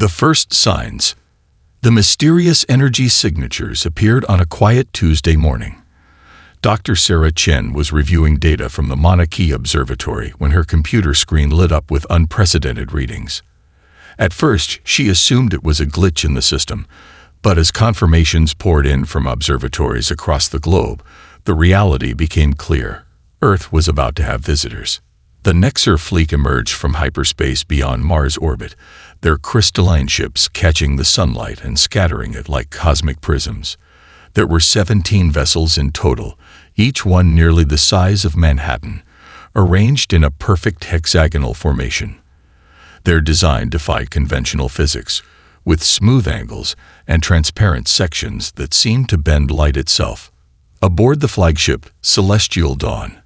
The first signs. The mysterious energy signatures appeared on a quiet Tuesday morning. Dr. Sarah Chen was reviewing data from the Mauna Kea Observatory when her computer screen lit up with unprecedented readings. At first, she assumed it was a glitch in the system, but as confirmations poured in from observatories across the globe, the reality became clear. Earth was about to have visitors. The Nexar fleet emerged from hyperspace beyond Mars' orbit, their crystalline ships catching the sunlight and scattering it like cosmic prisms. There were 17 vessels in total, each one nearly the size of Manhattan, arranged in a perfect hexagonal formation. Their design defied conventional physics, with smooth angles and transparent sections that seemed to bend light itself. Aboard the flagship Celestial Dawn,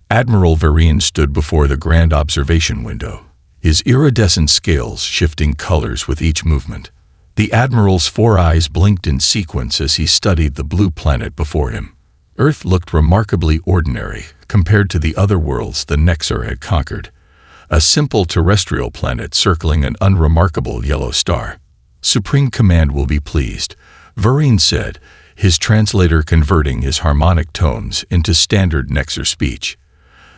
Admiral Vereen stood before the grand observation window, his iridescent scales shifting colors with each movement. The Admiral's 4 eyes blinked in sequence as he studied the blue planet before him. Earth looked remarkably ordinary compared to the other worlds the Nexar had conquered. A simple terrestrial planet circling an unremarkable yellow star. "Supreme Command will be pleased," Vereen said, his translator converting his harmonic tones into standard Nexar speech.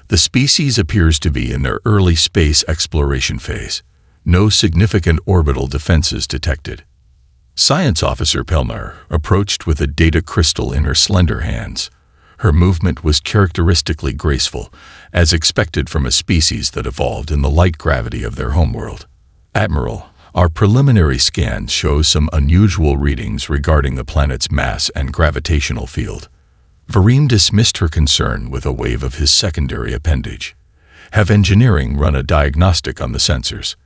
The species appears to be in their early space exploration phase. No significant orbital defenses detected. Science Officer Pelnar approached with a data crystal in her slender hands. Her movement was characteristically graceful, as expected from a species that evolved in the light gravity of their homeworld. "Admiral, our preliminary scans show some unusual readings regarding the planet's mass and gravitational field." Vereen dismissed her concern with a wave of his secondary appendage. "Have engineering run a diagnostic on the sensors?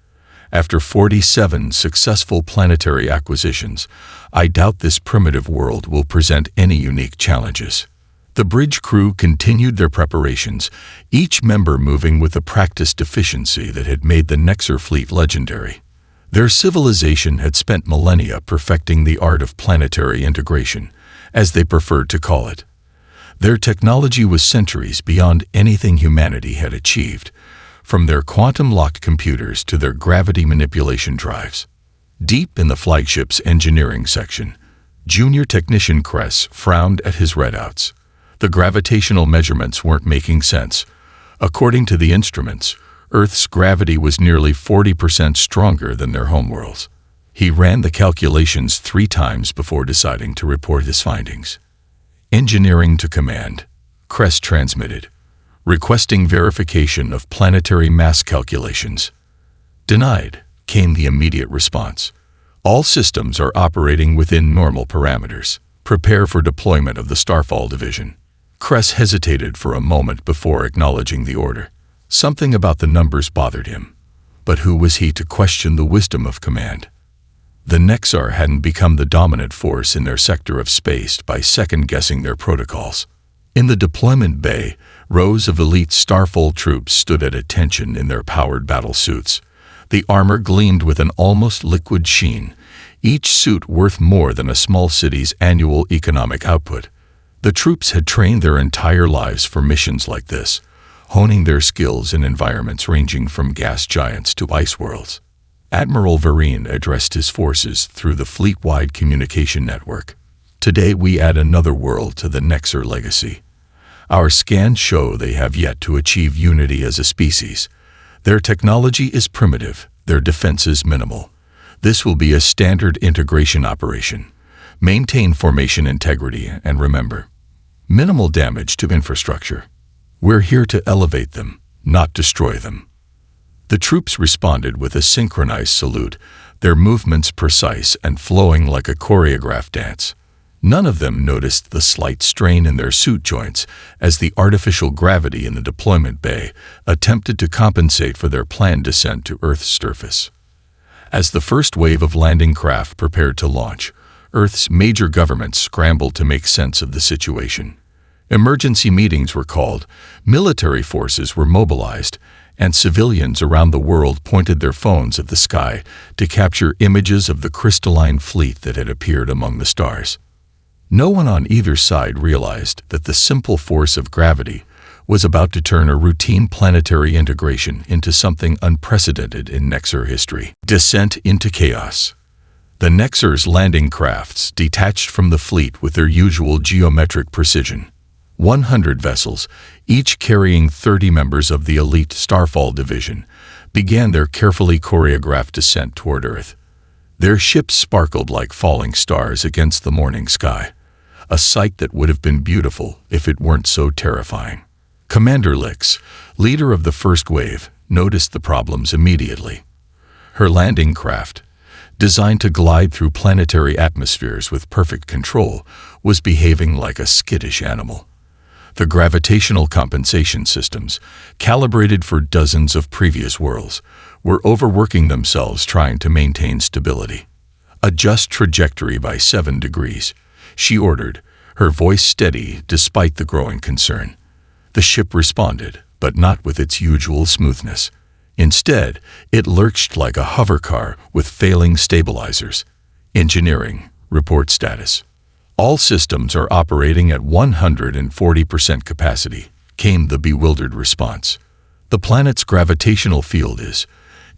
After 47 successful planetary acquisitions, I doubt this primitive world will present any unique challenges." The bridge crew continued their preparations, each member moving with a practiced efficiency that had made the Nexar fleet legendary. Their civilization had spent millennia perfecting the art of planetary integration, as they preferred to call it. Their technology was centuries beyond anything humanity had achieved, from their quantum-locked computers to their gravity manipulation drives. Deep in the flagship's engineering section, Junior Technician Kress frowned at his readouts. The gravitational measurements weren't making sense. According to the instruments, Earth's gravity was nearly 40% stronger than their homeworlds. He ran the calculations 3 times before deciding to report his findings. "Engineering to command," Kress transmitted, requesting verification of planetary mass calculations. "Denied," came the immediate response. "All systems are operating within normal parameters. Prepare for deployment of the Starfall Division." Kress hesitated for a moment before acknowledging the order. Something about the numbers bothered him. But who was he to question the wisdom of command? The Nexar hadn't become the dominant force in their sector of space by second-guessing their protocols. In the deployment bay, rows of elite Starfall troops stood at attention in their powered battle suits. The armor gleamed with an almost liquid sheen, each suit worth more than a small city's annual economic output. The troops had trained their entire lives for missions like this, honing their skills in environments ranging from gas giants to ice worlds. Admiral Vereen addressed his forces through the fleet-wide communication network. "Today we add another world to the Nexar legacy. Our scans show they have yet to achieve unity as a species. Their technology is primitive, their defenses minimal. This will be a standard integration operation. Maintain formation integrity and remember, minimal damage to infrastructure. We're here to elevate them, not destroy them." The troops responded with a synchronized salute, their movements precise and flowing like a choreographed dance. None of them noticed the slight strain in their suit joints as the artificial gravity in the deployment bay attempted to compensate for their planned descent to Earth's surface. As the first wave of landing craft prepared to launch, Earth's major governments scrambled to make sense of the situation. Emergency meetings were called, military forces were mobilized, and civilians around the world pointed their phones at the sky to capture images of the crystalline fleet that had appeared among the stars. No one on either side realized that the simple force of gravity was about to turn a routine planetary integration into something unprecedented in Nexar history. Descent into chaos. The Nexar's landing crafts detached from the fleet with their usual geometric precision. 100 vessels, each carrying 30 members of the elite Starfall division, began their carefully choreographed descent toward Earth. Their ships sparkled like falling stars against the morning sky, a sight that would have been beautiful if it weren't so terrifying. Commander Lix, leader of the first wave, noticed the problems immediately. Her landing craft, designed to glide through planetary atmospheres with perfect control, was behaving like a skittish animal. The gravitational compensation systems, calibrated for dozens of previous worlds, were overworking themselves trying to maintain stability. "Adjust trajectory by 7 degrees, she ordered, her voice steady despite the growing concern. The ship responded, but not with its usual smoothness. Instead, it lurched like a hover car with failing stabilizers. "Engineering, report status. All systems are operating at 140% capacity," came the bewildered response. "The planet's gravitational field is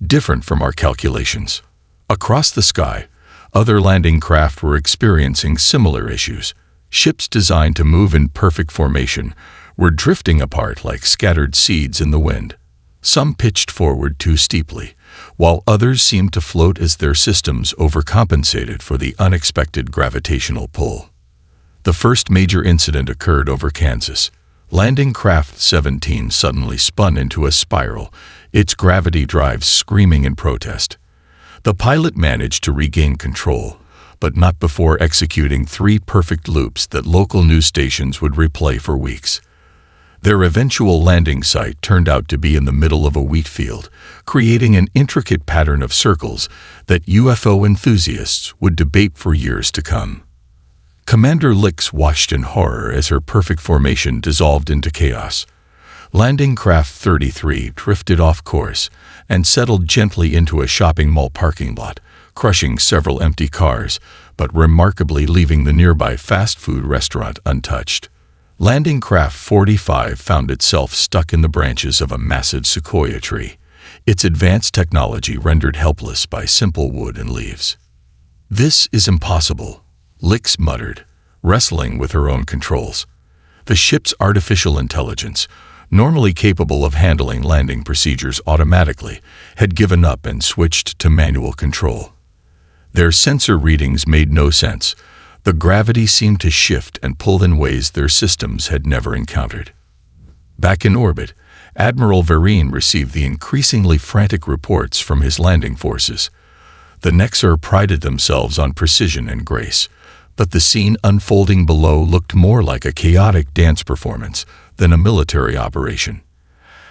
different from our calculations." Across the sky, other landing craft were experiencing similar issues. Ships designed to move in perfect formation were drifting apart like scattered seeds in the wind. Some pitched forward too steeply, while others seemed to float as their systems overcompensated for the unexpected gravitational pull. The first major incident occurred over Kansas. Landing Craft 17 suddenly spun into a spiral, its gravity drives screaming in protest. The pilot managed to regain control, but not before executing 3 perfect loops that local news stations would replay for weeks. Their eventual landing site turned out to be in the middle of a wheat field, creating an intricate pattern of circles that UFO enthusiasts would debate for years to come. Commander Lix watched in horror as her perfect formation dissolved into chaos. Landing Craft 33 drifted off course and settled gently into a shopping mall parking lot, crushing several empty cars, but remarkably leaving the nearby fast food restaurant untouched. Landing Craft 45 found itself stuck in the branches of a massive sequoia tree, its advanced technology rendered helpless by simple wood and leaves. "This is impossible," Lix muttered, wrestling with her own controls. The ship's artificial intelligence, normally capable of handling landing procedures automatically, had given up and switched to manual control. Their sensor readings made no sense. The gravity seemed to shift and pull in ways their systems had never encountered. Back in orbit, Admiral Vereen received the increasingly frantic reports from his landing forces. The Nexar prided themselves on precision and grace, but the scene unfolding below looked more like a chaotic dance performance than a military operation.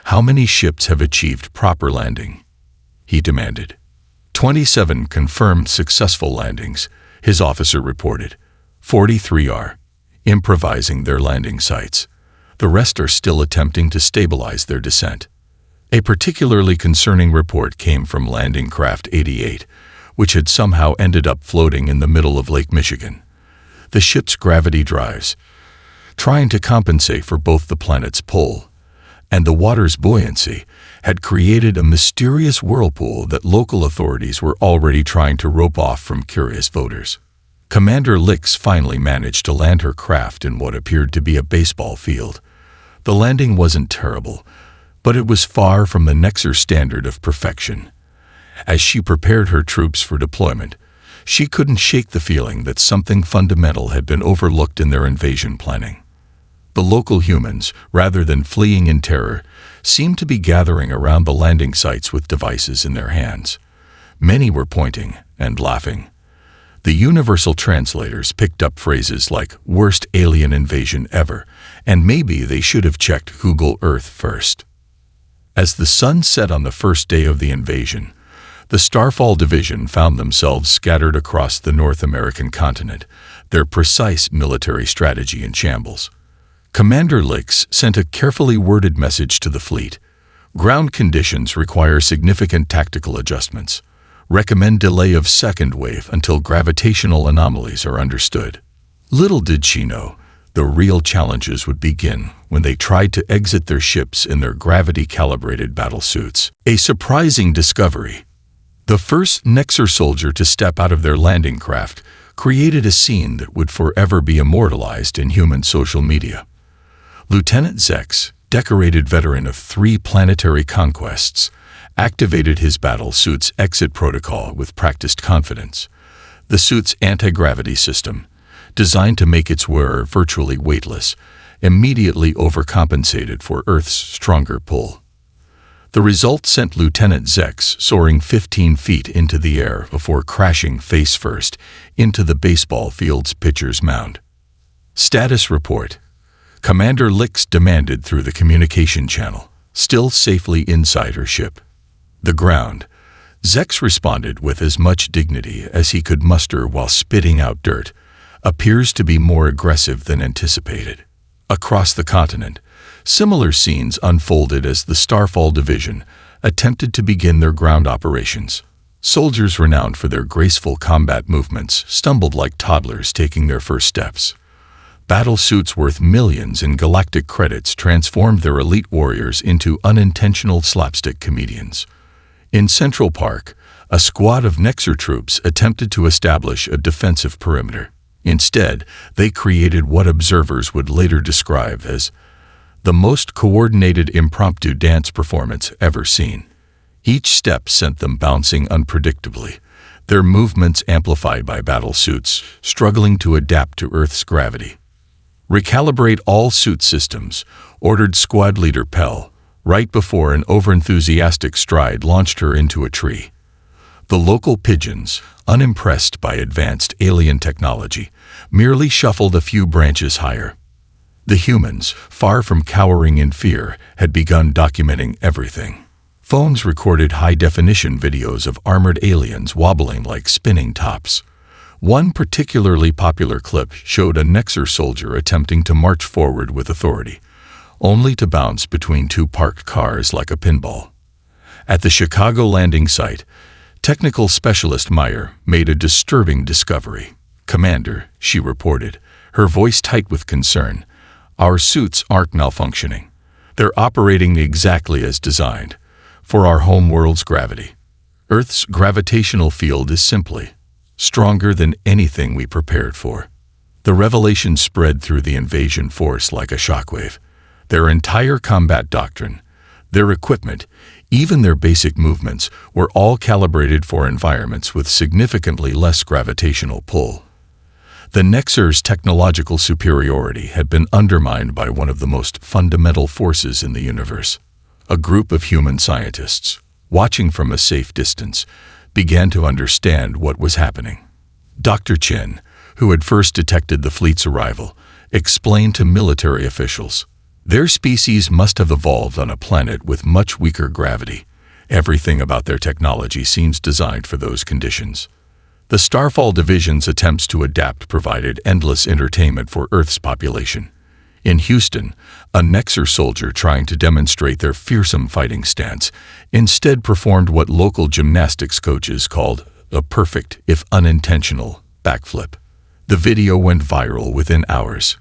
"How many ships have achieved proper landing?" he demanded. 27 confirmed successful landings, his officer reported. 43 are improvising their landing sites. The rest are still attempting to stabilize their descent. A particularly concerning report came from Landing Craft 88, which had somehow ended up floating in the middle of Lake Michigan. The ship's gravity drives, trying to compensate for both the planet's pull and the water's buoyancy, had created a mysterious whirlpool that local authorities were already trying to rope off from curious voters. Commander Lix finally managed to land her craft in what appeared to be a baseball field. The landing wasn't terrible, but it was far from the Nexar standard of perfection. As she prepared her troops for deployment, she couldn't shake the feeling that something fundamental had been overlooked in their invasion planning. The local humans, rather than fleeing in terror, seemed to be gathering around the landing sites with devices in their hands. Many were pointing and laughing. The universal translators picked up phrases like "worst alien invasion ever," and "maybe they should have checked Google Earth first." As the sun set on the first day of the invasion, the Starfall division found themselves scattered across the North American continent, their precise military strategy in shambles. Commander Lix sent a carefully worded message to the fleet. "Ground conditions require significant tactical adjustments. Recommend delay of second wave until gravitational anomalies are understood." Little did she know, The real challenges would begin when they tried to exit their ships in their gravity-calibrated battlesuits. A surprising discovery. The first Nexer soldier to step out of their landing craft created a scene that would forever be immortalized in human social media. Lieutenant Zex, decorated veteran of 3 planetary conquests, activated his battlesuit's exit protocol with practiced confidence. The suit's anti-gravity system, designed to make its wearer virtually weightless, immediately overcompensated for Earth's stronger pull. The result sent Lieutenant Zex soaring 15 feet into the air before crashing face-first into the baseball field's pitcher's mound. Status report. Commander Lix demanded through the communication channel, still safely inside her ship. The ground. Zex responded with as much dignity as he could muster while spitting out dirt. Appears to be more aggressive than anticipated. Across the continent, similar scenes unfolded as the Starfall Division attempted to begin their ground operations. Soldiers renowned for their graceful combat movements stumbled like toddlers taking their first steps. Battlesuits worth millions in galactic credits transformed their elite warriors into unintentional slapstick comedians. In Central Park, a squad of Nexer troops attempted to establish a defensive perimeter. Instead, they created what observers would later describe as the most coordinated impromptu dance performance ever seen. Each step sent them bouncing unpredictably, their movements amplified by battlesuits struggling to adapt to Earth's gravity. Recalibrate all suit systems, ordered squad leader Pell, right before an overenthusiastic stride launched her into a tree. The local pigeons, unimpressed by advanced alien technology, merely shuffled a few branches higher. The humans, far from cowering in fear, had begun documenting everything. Phones recorded high-definition videos of armored aliens wobbling like spinning tops. One particularly popular clip showed a Nexer soldier attempting to march forward with authority, only to bounce between 2 parked cars like a pinball. At the Chicago landing site, Technical Specialist Meyer made a disturbing discovery. "Commander," she reported, her voice tight with concern, "our suits aren't malfunctioning. They're operating exactly as designed, for our home world's gravity. Earth's gravitational field is simply stronger than anything we prepared for." The revelation spread through the invasion force like a shockwave. Their entire combat doctrine, their equipment, even their basic movements were all calibrated for environments with significantly less gravitational pull. The Nexer's technological superiority had been undermined by one of the most fundamental forces in the universe. A group of human scientists, watching from a safe distance, began to understand what was happening. Dr. Chen, who had first detected the fleet's arrival, explained to military officials, their species must have evolved on a planet with much weaker gravity. Everything about their technology seems designed for those conditions. The Starfall Division's attempts to adapt provided endless entertainment for Earth's population. In Houston, a Nexer soldier trying to demonstrate their fearsome fighting stance instead performed what local gymnastics coaches called a perfect, if unintentional, backflip. The video went viral within hours.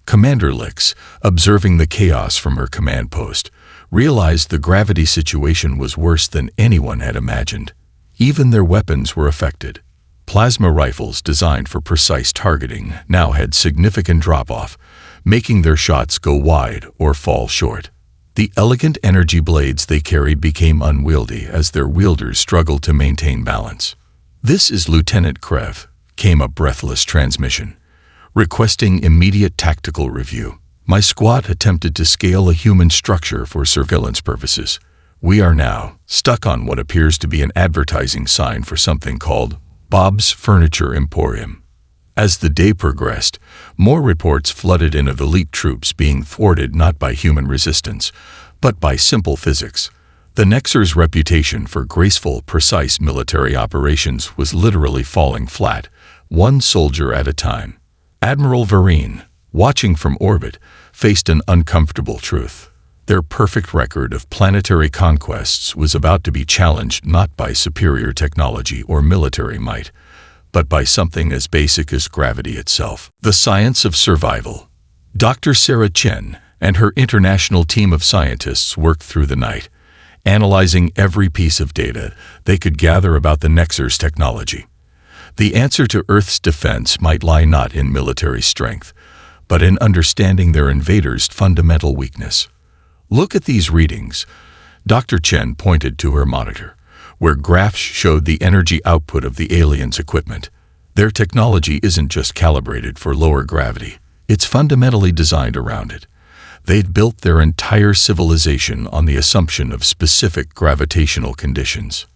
Commander Lix, observing the chaos from her command post, realized the gravity situation was worse than anyone had imagined. Even their weapons were affected. Plasma rifles designed for precise targeting now had significant drop-off, making their shots go wide or fall short. The elegant energy blades they carried became unwieldy as their wielders struggled to maintain balance. "This is Lieutenant Krev," came a breathless transmission, requesting immediate tactical review. "My squad attempted to scale a human structure for surveillance purposes. We are now stuck on what appears to be an advertising sign for something called Bob's Furniture Emporium." As the day progressed, more reports flooded in of elite troops being thwarted not by human resistance, but by simple physics. The Nexer's reputation for graceful, precise military operations was literally falling flat, one soldier at a time. Admiral Vereen, watching from orbit, faced an uncomfortable truth. Their perfect record of planetary conquests was about to be challenged not by superior technology or military might, but by something as basic as gravity itself. The science of survival. Dr. Sarah Chen and her international team of scientists worked through the night, analyzing every piece of data they could gather about the Nexus technology. The answer to Earth's defense might lie not in military strength, but in understanding their invaders' fundamental weakness. Look at these readings. Dr. Chen pointed to her monitor, where graphs showed the energy output of the aliens' equipment. Their technology isn't just calibrated for lower gravity, it's fundamentally designed around it. They'd built their entire civilization on the assumption of specific gravitational conditions.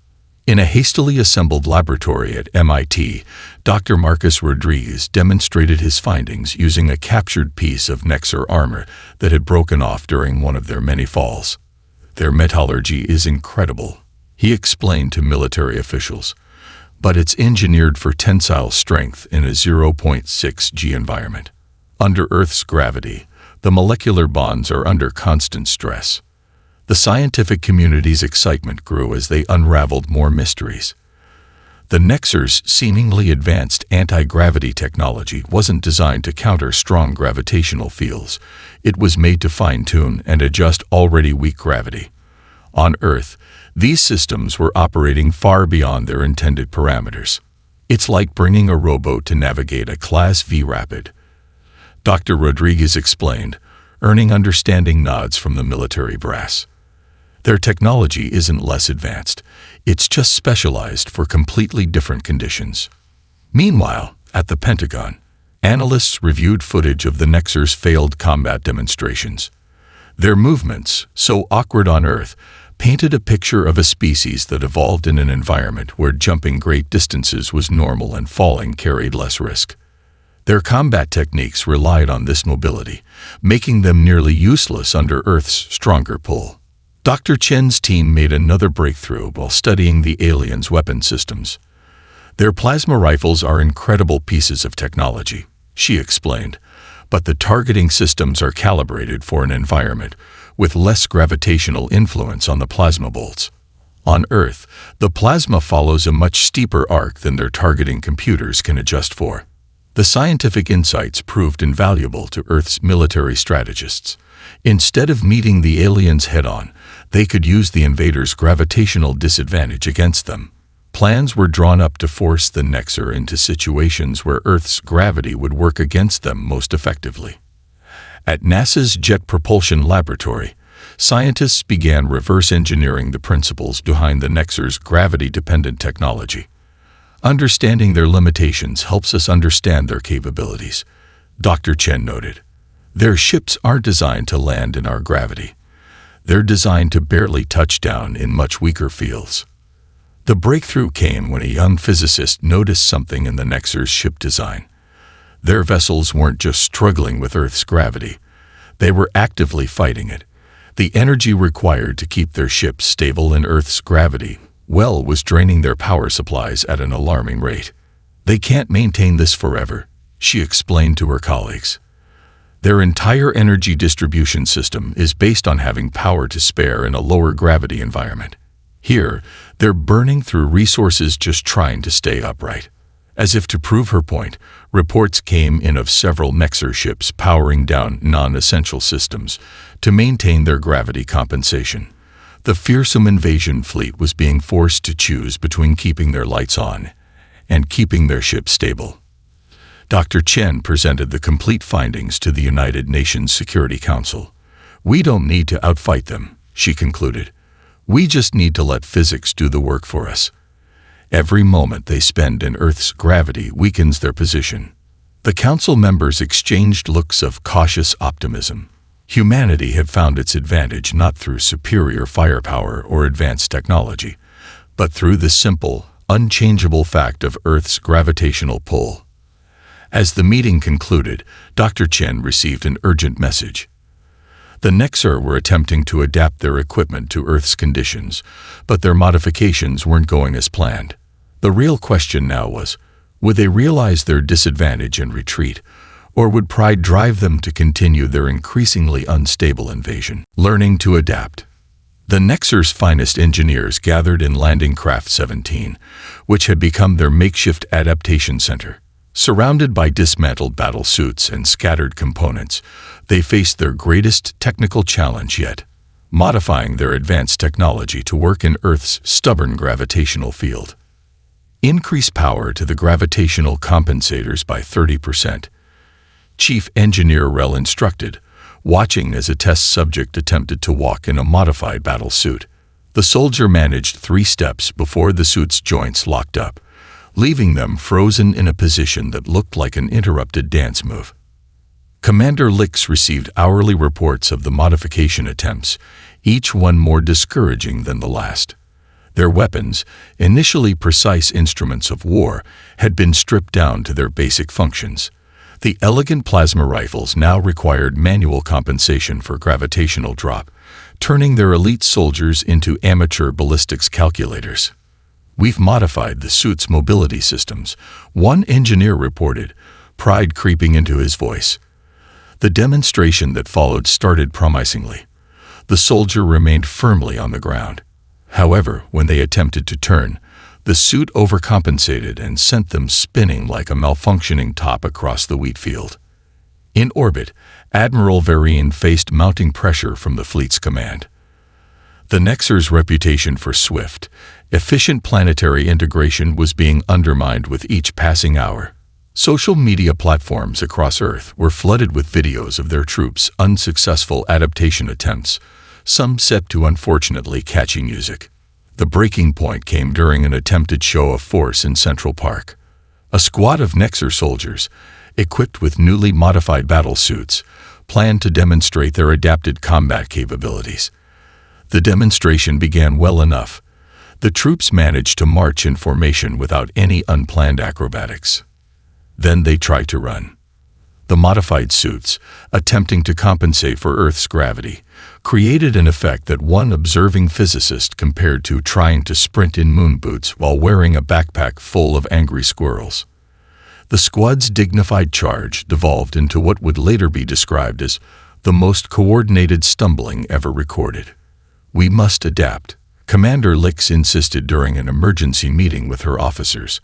In a hastily assembled laboratory at MIT, Dr. Marcus Rodriguez demonstrated his findings using a captured piece of Nexus armor that had broken off during one of their many falls. Their metallurgy is incredible, he explained to military officials, but it's engineered for tensile strength in a 0.6 G environment. Under Earth's gravity, the molecular bonds are under constant stress. The scientific community's excitement grew as they unraveled more mysteries. The Nexus' seemingly advanced anti-gravity technology wasn't designed to counter strong gravitational fields. It was made to fine-tune and adjust already weak gravity. On Earth, these systems were operating far beyond their intended parameters. It's like bringing a rowboat to navigate a Class V rapid. Dr. Rodriguez explained, earning understanding nods from the military brass. Their technology isn't less advanced, it's just specialized for completely different conditions. Meanwhile, at the Pentagon, analysts reviewed footage of the Nexus' failed combat demonstrations. Their movements, so awkward on Earth, painted a picture of a species that evolved in an environment where jumping great distances was normal and falling carried less risk. Their combat techniques relied on this mobility, making them nearly useless under Earth's stronger pull. Dr. Chen's team made another breakthrough while studying the aliens' weapon systems. Their plasma rifles are incredible pieces of technology, she explained, but the targeting systems are calibrated for an environment with less gravitational influence on the plasma bolts. On Earth, the plasma follows a much steeper arc than their targeting computers can adjust for. The scientific insights proved invaluable to Earth's military strategists. Instead of meeting the aliens head-on, they could use the invaders' gravitational disadvantage against them. Plans were drawn up to force the Nexus into situations where Earth's gravity would work against them most effectively. At NASA's Jet Propulsion Laboratory, scientists began reverse engineering the principles behind the Nexus' gravity-dependent technology. Understanding their limitations helps us understand their capabilities, Dr. Chen noted. Their ships aren't designed to land in our gravity. They're designed to barely touch down in much weaker fields. The breakthrough came when a young physicist noticed something in the Nexus ship design. Their vessels weren't just struggling with Earth's gravity. They were actively fighting it. The energy required to keep their ships stable in Earth's gravity was draining their power supplies at an alarming rate. They can't maintain this forever, she explained to her colleagues. Their entire energy distribution system is based on having power to spare in a lower gravity environment. Here, they're burning through resources just trying to stay upright. As if to prove her point, reports came in of several Nexus ships powering down non-essential systems to maintain their gravity compensation. The fearsome invasion fleet was being forced to choose between keeping their lights on and keeping their ship stable. Dr. Chen presented the complete findings to the United Nations Security Council. We don't need to outfight them, she concluded. We just need to let physics do the work for us. Every moment they spend in Earth's gravity weakens their position. The council members exchanged looks of cautious optimism. Humanity had found its advantage not through superior firepower or advanced technology, but through the simple, unchangeable fact of Earth's gravitational pull. As the meeting concluded, Dr. Chen received an urgent message. The Nexus were attempting to adapt their equipment to Earth's conditions, but their modifications weren't going as planned. The real question now was, would they realize their disadvantage and retreat, or would pride drive them to continue their increasingly unstable invasion? Learning to adapt. The Nexus' finest engineers gathered in Landing Craft 17, which had become their makeshift adaptation center. Surrounded by dismantled battle suits and scattered components, they faced their greatest technical challenge yet, modifying their advanced technology to work in Earth's stubborn gravitational field. Increase power to the gravitational compensators by 30%. Chief Engineer Rel instructed, watching as a test subject attempted to walk in a modified battle suit. The soldier managed 3 steps before the suit's joints locked up, leaving them frozen in a position that looked like an interrupted dance move. Commander Lix received hourly reports of the modification attempts, each one more discouraging than the last. Their weapons, initially precise instruments of war, had been stripped down to their basic functions. The elegant plasma rifles now required manual compensation for gravitational drop, turning their elite soldiers into amateur ballistics calculators. "We've modified the suit's mobility systems," one engineer reported, pride creeping into his voice. The demonstration that followed started promisingly. The soldier remained firmly on the ground. However, when they attempted to turn, the suit overcompensated and sent them spinning like a malfunctioning top across the wheat field. In orbit, Admiral Vereen faced mounting pressure from the fleet's command. The Nexer's reputation for swift, efficient planetary integration was being undermined with each passing hour. Social media platforms across Earth were flooded with videos of their troops' unsuccessful adaptation attempts, some set to unfortunately catchy music. The breaking point came during an attempted show of force in Central Park. A squad of Nexer soldiers, equipped with newly modified battle suits, planned to demonstrate their adapted combat capabilities. The demonstration began well enough. The troops managed to march in formation without any unplanned acrobatics. Then they tried to run. The modified suits, attempting to compensate for Earth's gravity, created an effect that one observing physicist compared to trying to sprint in moon boots while wearing a backpack full of angry squirrels. The squad's dignified charge devolved into what would later be described as the most coordinated stumbling ever recorded. "We must adapt," Commander Lix insisted during an emergency meeting with her officers.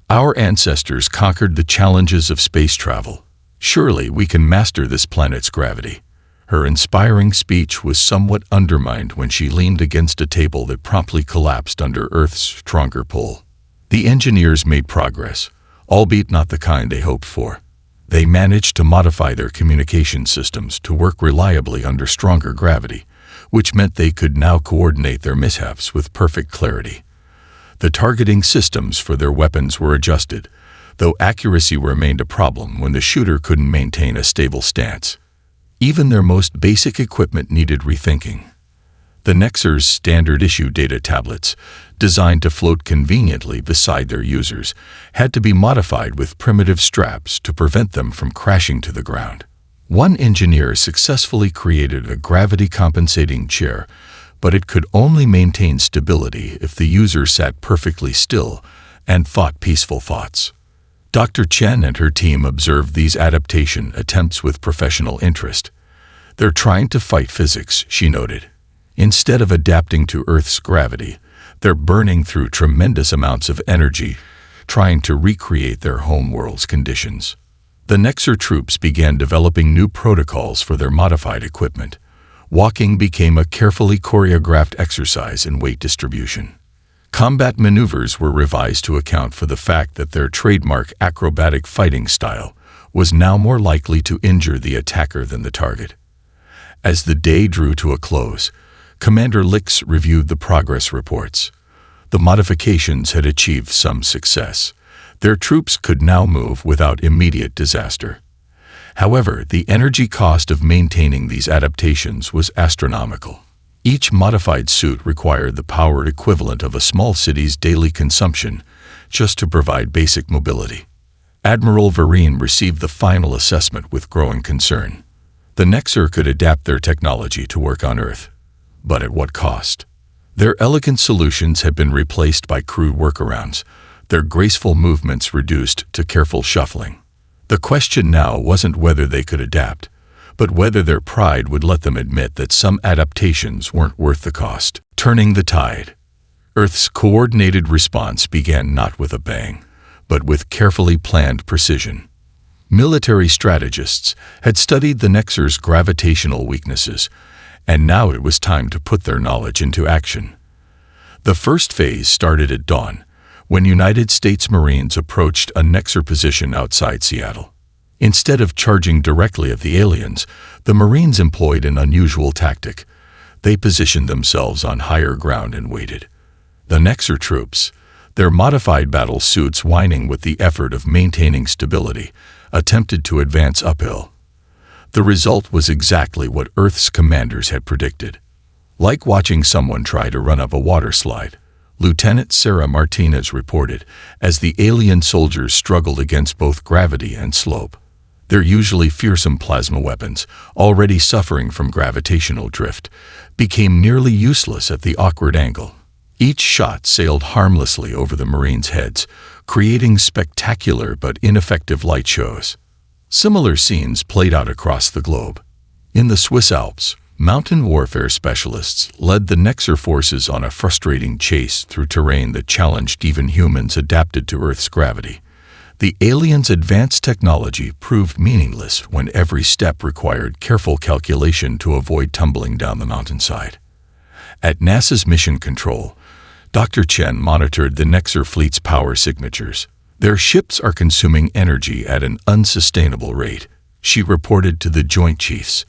"Our ancestors conquered the challenges of space travel. Surely we can master this planet's gravity." Her inspiring speech was somewhat undermined when she leaned against a table that promptly collapsed under Earth's stronger pull. The engineers made progress, albeit not the kind they hoped for. They managed to modify their communication systems to work reliably under stronger gravity, which meant they could now coordinate their mishaps with perfect clarity. The targeting systems for their weapons were adjusted, though accuracy remained a problem when the shooter couldn't maintain a stable stance. Even their most basic equipment needed rethinking. The Nexer's standard-issue data tablets, designed to float conveniently beside their users, had to be modified with primitive straps to prevent them from crashing to the ground. One engineer successfully created a gravity-compensating chair, but it could only maintain stability if the user sat perfectly still and thought peaceful thoughts. Dr. Chen and her team observed these adaptation attempts with professional interest. "They're trying to fight physics," she noted. "Instead of adapting to Earth's gravity, they're burning through tremendous amounts of energy, trying to recreate their homeworld's conditions." The Nexer troops began developing new protocols for their modified equipment. Walking became a carefully choreographed exercise in weight distribution. Combat maneuvers were revised to account for the fact that their trademark acrobatic fighting style was now more likely to injure the attacker than the target. As the day drew to a close, Commander Lix reviewed the progress reports. The modifications had achieved some success. Their troops could now move without immediate disaster. However, the energy cost of maintaining these adaptations was astronomical. Each modified suit required the power equivalent of a small city's daily consumption just to provide basic mobility. Admiral Vereen received the final assessment with growing concern. The Nexer could adapt their technology to work on Earth, but at what cost? Their elegant solutions had been replaced by crude workarounds, their graceful movements reduced to careful shuffling. The question now wasn't whether they could adapt, but whether their pride would let them admit that some adaptations weren't worth the cost. Turning the tide. Earth's coordinated response began not with a bang, but with carefully planned precision. Military strategists had studied the Nexar's gravitational weaknesses, and now it was time to put their knowledge into action. The first phase started at dawn, when United States Marines approached a Nexar position outside Seattle. Instead of charging directly at the aliens, the Marines employed an unusual tactic. They positioned themselves on higher ground and waited. The Nexar troops, their modified battle suits whining with the effort of maintaining stability, attempted to advance uphill. The result was exactly what Earth's commanders had predicted. Like watching someone try to run up a water slide, Lieutenant Sarah Martinez reported, as the alien soldiers struggled against both gravity and slope. Their usually fearsome plasma weapons, already suffering from gravitational drift, became nearly useless at the awkward angle. Each shot sailed harmlessly over the Marines' heads, creating spectacular but ineffective light shows. Similar scenes played out across the globe. In the Swiss Alps, mountain warfare specialists led the Nexar forces on a frustrating chase through terrain that challenged even humans adapted to Earth's gravity. The aliens' advanced technology proved meaningless when every step required careful calculation to avoid tumbling down the mountainside. At NASA's Mission Control, Dr. Chen monitored the Nexar fleet's power signatures. Their ships are consuming energy at an unsustainable rate, she reported to the Joint Chiefs.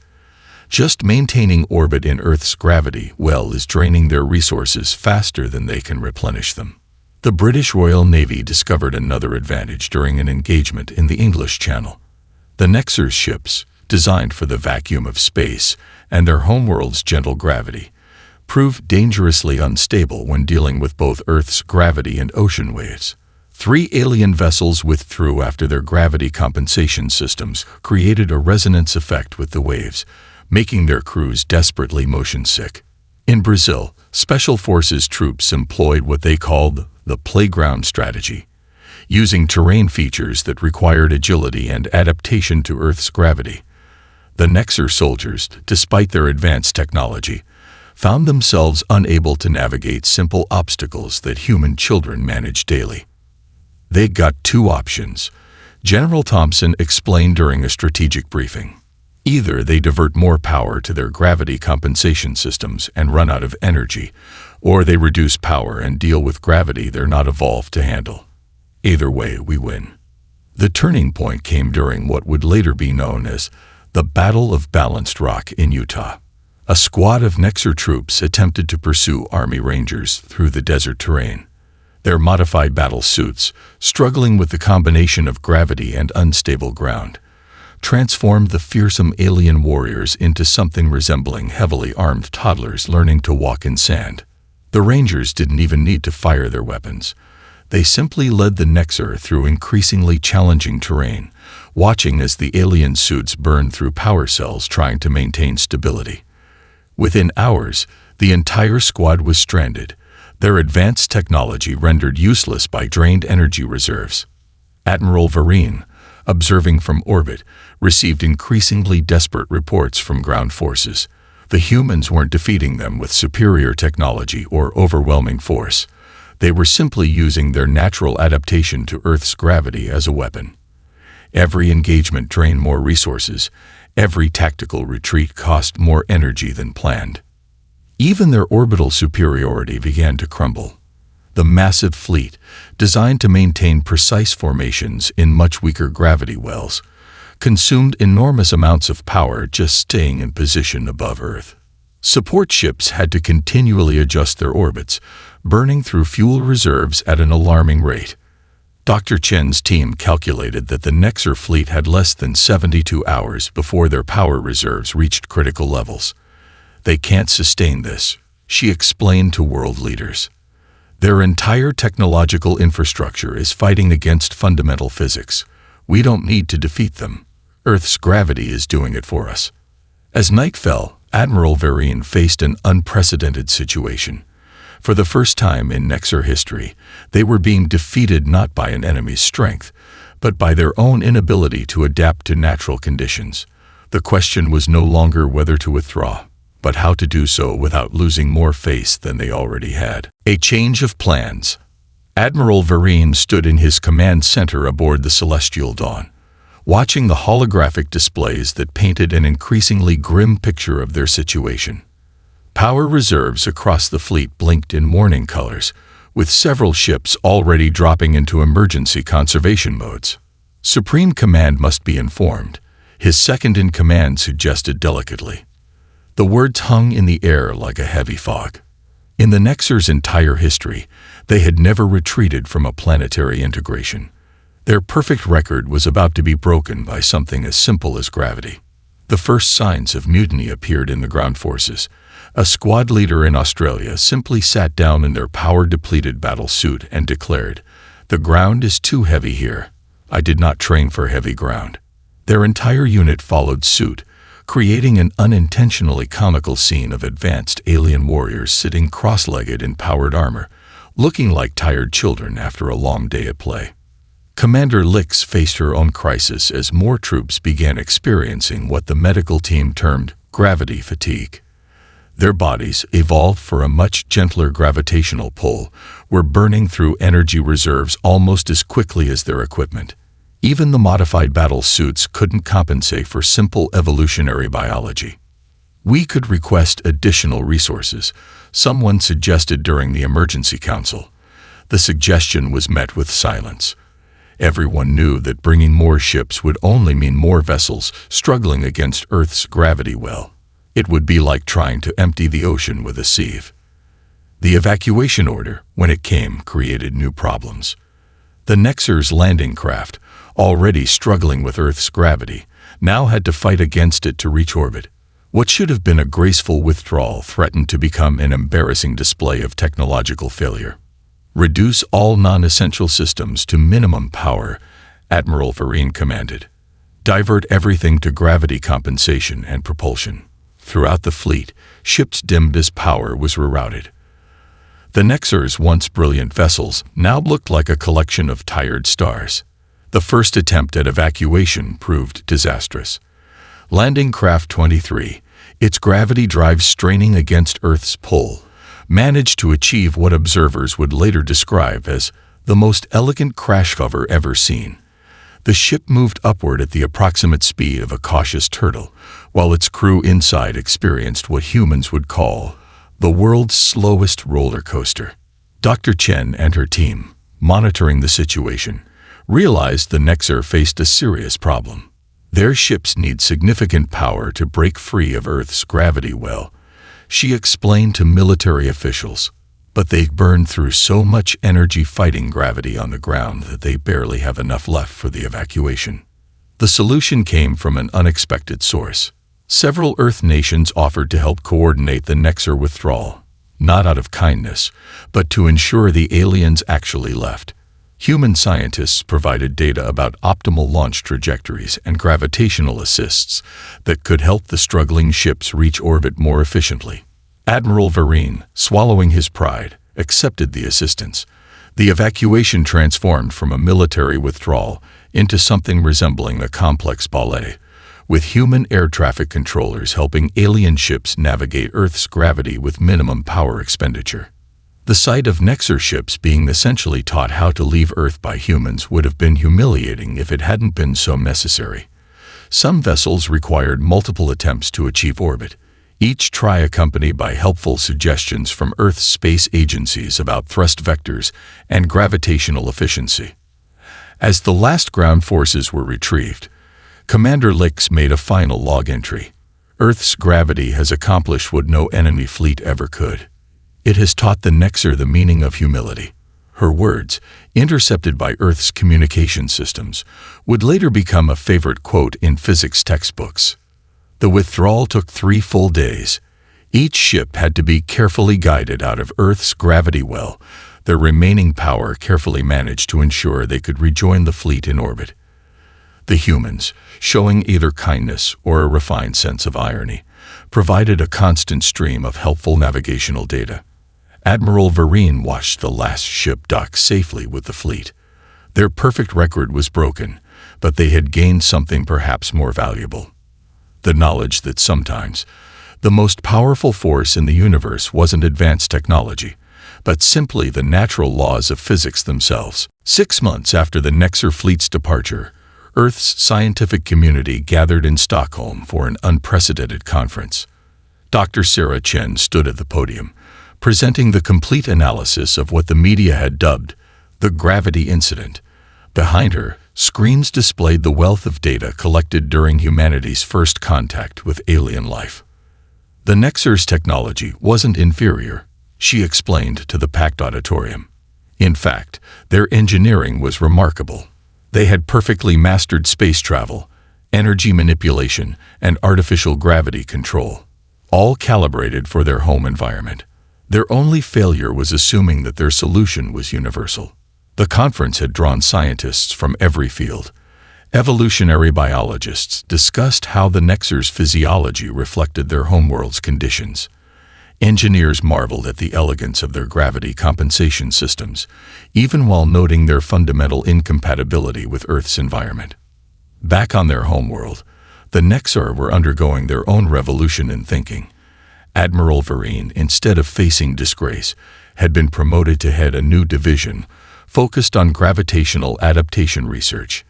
Just maintaining orbit in Earth's gravity well is draining their resources faster than they can replenish them. The British Royal Navy discovered another advantage during an engagement in the English Channel. The Nexar's ships, designed for the vacuum of space and their homeworld's gentle gravity, proved dangerously unstable when dealing with both Earth's gravity and ocean waves. 3 alien vessels withdrew after their gravity compensation systems created a resonance effect with the waves, making their crews desperately motion-sick. In Brazil, Special Forces troops employed what they called the playground strategy, using terrain features that required agility and adaptation to Earth's gravity. The Nexar soldiers, despite their advanced technology, found themselves unable to navigate simple obstacles that human children manage daily. They got 2 options, General Thompson explained during a strategic briefing. Either they divert more power to their gravity compensation systems and run out of energy, or they reduce power and deal with gravity they're not evolved to handle. Either way, we win. The turning point came during what would later be known as the Battle of Balanced Rock in Utah. A squad of Nexar troops attempted to pursue Army Rangers through the desert terrain. Their modified battle suits, struggling with the combination of gravity and unstable ground, transformed the fearsome alien warriors into something resembling heavily armed toddlers learning to walk in sand. The Rangers didn't even need to fire their weapons. They simply led the Nexar through increasingly challenging terrain, watching as the alien suits burned through power cells trying to maintain stability. Within hours, the entire squad was stranded, their advanced technology rendered useless by drained energy reserves. Admiral Vereen, observing from orbit, received increasingly desperate reports from ground forces. The humans weren't defeating them with superior technology or overwhelming force. They were simply using their natural adaptation to Earth's gravity as a weapon. Every engagement drained more resources. Every tactical retreat cost more energy than planned. Even their orbital superiority began to crumble. The massive fleet, designed to maintain precise formations in much weaker gravity wells, consumed enormous amounts of power just staying in position above Earth. Support ships had to continually adjust their orbits, burning through fuel reserves at an alarming rate. Dr. Chen's team calculated that the Nexar fleet had less than 72 hours before their power reserves reached critical levels. They can't sustain this, she explained to world leaders. Their entire technological infrastructure is fighting against fundamental physics. We don't need to defeat them. Earth's gravity is doing it for us. As night fell, Admiral Vereen faced an unprecedented situation. For the first time in Nexar history, they were being defeated not by an enemy's strength, but by their own inability to adapt to natural conditions. The question was no longer whether to withdraw, but how to do so without losing more face than they already had. A change of plans. Admiral Vereen stood in his command center aboard the Celestial Dawn, watching the holographic displays that painted an increasingly grim picture of their situation. Power reserves across the fleet blinked in warning colors, with several ships already dropping into emergency conservation modes. Supreme Command must be informed, his second-in-command suggested delicately. The words hung in the air like a heavy fog. In the Nexer's entire history, they had never retreated from a planetary integration. Their perfect record was about to be broken by something as simple as gravity. The first signs of mutiny appeared in the ground forces. A squad leader in Australia simply sat down in their power-depleted battle suit and declared, "The ground is too heavy here. I did not train for heavy ground." Their entire unit followed suit, creating an unintentionally comical scene of advanced alien warriors sitting cross-legged in powered armor, looking like tired children after a long day at play. Commander Lix faced her own crisis as more troops began experiencing what the medical team termed gravity fatigue. Their bodies, evolved for a much gentler gravitational pull, were burning through energy reserves almost as quickly as their equipment. Even the modified battle suits couldn't compensate for simple evolutionary biology. "We could request additional resources," someone suggested during the emergency council. The suggestion was met with silence. Everyone knew that bringing more ships would only mean more vessels struggling against Earth's gravity well. It would be like trying to empty the ocean with a sieve. The evacuation order, when it came, created new problems. The Nexer's landing craft, already struggling with Earth's gravity, now had to fight against it to reach orbit. What should have been a graceful withdrawal threatened to become an embarrassing display of technological failure. "Reduce all non-essential systems to minimum power," Admiral Vereen commanded. "Divert everything to gravity compensation and propulsion." Throughout the fleet, ships dimmed as power was rerouted. The Nexer's once brilliant vessels now looked like a collection of tired stars. The first attempt at evacuation proved disastrous. Landing Craft 23, its gravity drive straining against Earth's pull, managed to achieve what observers would later describe as the most elegant crash cover ever seen. The ship moved upward at the approximate speed of a cautious turtle, while its crew inside experienced what humans would call the world's slowest roller coaster. Dr. Chen and her team, monitoring the situation, realized the Nexer faced a serious problem. Their ships need significant power to break free of Earth's gravity well, she explained to military officials. But they burned through so much energy fighting gravity on the ground that they barely have enough left for the evacuation. The solution came from an unexpected source. Several Earth nations offered to help coordinate the Nexer withdrawal, not out of kindness, but to ensure the aliens actually left. Human scientists provided data about optimal launch trajectories and gravitational assists that could help the struggling ships reach orbit more efficiently. Admiral Vereen, swallowing his pride, accepted the assistance. The evacuation transformed from a military withdrawal into something resembling a complex ballet, with human air traffic controllers helping alien ships navigate Earth's gravity with minimum power expenditure. The sight of Nexer ships being essentially taught how to leave Earth by humans would have been humiliating if it hadn't been so necessary. Some vessels required multiple attempts to achieve orbit, each try accompanied by helpful suggestions from Earth's space agencies about thrust vectors and gravitational efficiency. As the last ground forces were retrieved, Commander Lix made a final log entry. "Earth's gravity has accomplished what no enemy fleet ever could. It has taught the Nexer the meaning of humility." Her words, intercepted by Earth's communication systems, would later become a favorite quote in physics textbooks. The withdrawal took 3 full days. Each ship had to be carefully guided out of Earth's gravity well, their remaining power carefully managed to ensure they could rejoin the fleet in orbit. The humans, showing either kindness or a refined sense of irony, provided a constant stream of helpful navigational data. Admiral Vereen watched the last ship dock safely with the fleet. Their perfect record was broken, but they had gained something perhaps more valuable. The knowledge that sometimes the most powerful force in the universe wasn't advanced technology, but simply the natural laws of physics themselves. 6 months after the Nexar fleet's departure, Earth's scientific community gathered in Stockholm for an unprecedented conference. Dr. Sarah Chen stood at the podium, presenting the complete analysis of what the media had dubbed the gravity incident. Behind her, screens displayed the wealth of data collected during humanity's first contact with alien life. The Nexar's technology wasn't inferior, she explained to the packed auditorium. In fact, their engineering was remarkable. They had perfectly mastered space travel, energy manipulation, and artificial gravity control, all calibrated for their home environment. Their only failure was assuming that their solution was universal. The conference had drawn scientists from every field. Evolutionary biologists discussed how the Nexar's physiology reflected their homeworld's conditions. Engineers marveled at the elegance of their gravity compensation systems, even while noting their fundamental incompatibility with Earth's environment. Back on their homeworld, the Nexar were undergoing their own revolution in thinking. Admiral Vereen, instead of facing disgrace, had been promoted to head a new division focused on gravitational adaptation research.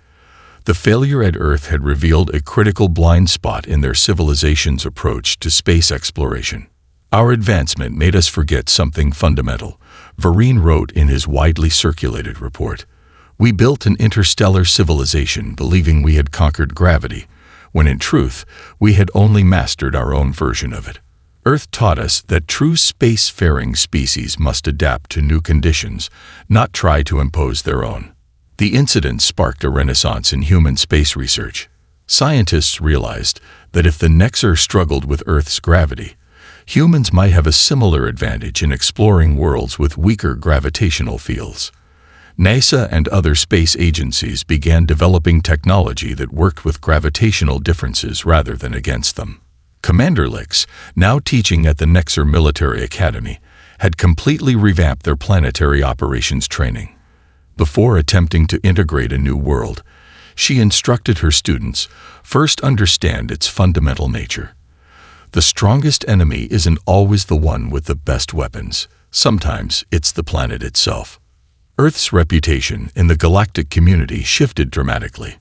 The failure at Earth had revealed a critical blind spot in their civilization's approach to space exploration. Our advancement made us forget something fundamental, Vereen wrote in his widely circulated report. We built an interstellar civilization believing we had conquered gravity, when in truth, we had only mastered our own version of it. Earth taught us that true space-faring species must adapt to new conditions, not try to impose their own. The incident sparked a renaissance in human space research. Scientists realized that if the Nexar struggled with Earth's gravity, humans might have a similar advantage in exploring worlds with weaker gravitational fields. NASA and other space agencies began developing technology that worked with gravitational differences rather than against them. Commander Lix, now teaching at the Nexar Military Academy, had completely revamped their planetary operations training. Before attempting to integrate a new world, she instructed her students, first understand its fundamental nature. The strongest enemy isn't always the one with the best weapons. Sometimes it's the planet itself. Earth's reputation in the galactic community shifted dramatically.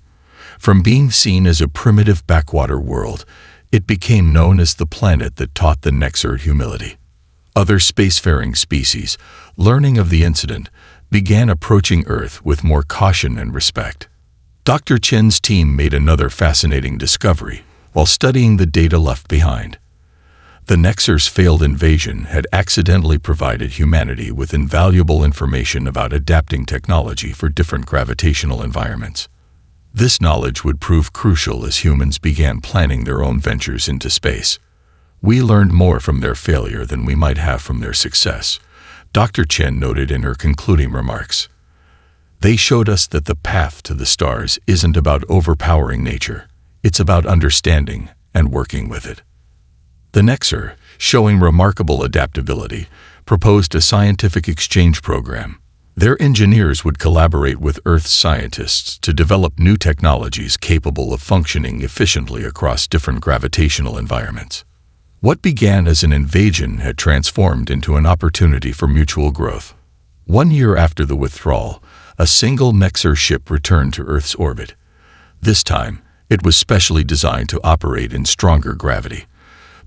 From being seen as a primitive backwater world, it became known as the planet that taught the Nexar humility. Other spacefaring species, learning of the incident, began approaching Earth with more caution and respect. Dr. Chen's team made another fascinating discovery while studying the data left behind. The Nexar's failed invasion had accidentally provided humanity with invaluable information about adapting technology for different gravitational environments. This knowledge would prove crucial as humans began planning their own ventures into space. We learned more from their failure than we might have from their success, Dr. Chen noted in her concluding remarks. They showed us that the path to the stars isn't about overpowering nature. It's about understanding and working with it. The Nexar, showing remarkable adaptability, proposed a scientific exchange program. Their engineers would collaborate with Earth's scientists to develop new technologies capable of functioning efficiently across different gravitational environments. What began as an invasion had transformed into an opportunity for mutual growth. 1 year after the withdrawal, a single Nexar ship returned to Earth's orbit. This time, it was specially designed to operate in stronger gravity.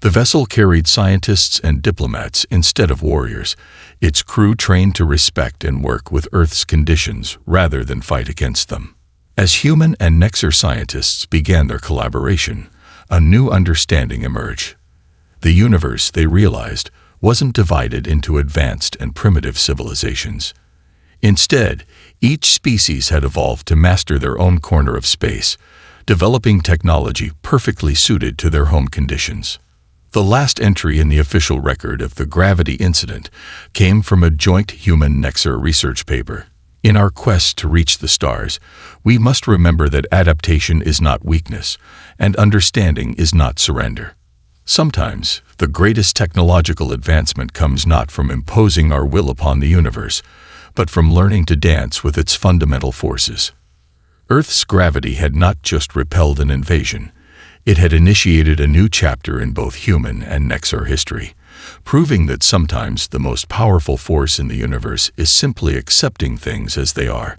The vessel carried scientists and diplomats instead of warriors, its crew trained to respect and work with Earth's conditions rather than fight against them. As human and Nexar scientists began their collaboration, a new understanding emerged. The universe, they realized, wasn't divided into advanced and primitive civilizations. Instead, each species had evolved to master their own corner of space, developing technology perfectly suited to their home conditions. The last entry in the official record of the gravity incident came from a joint human-Nexar research paper. In our quest to reach the stars, we must remember that adaptation is not weakness, and understanding is not surrender. Sometimes, the greatest technological advancement comes not from imposing our will upon the universe, but from learning to dance with its fundamental forces. Earth's gravity had not just repelled an invasion. It had initiated a new chapter in both human and Nexar history, proving that sometimes the most powerful force in the universe is simply accepting things as they are.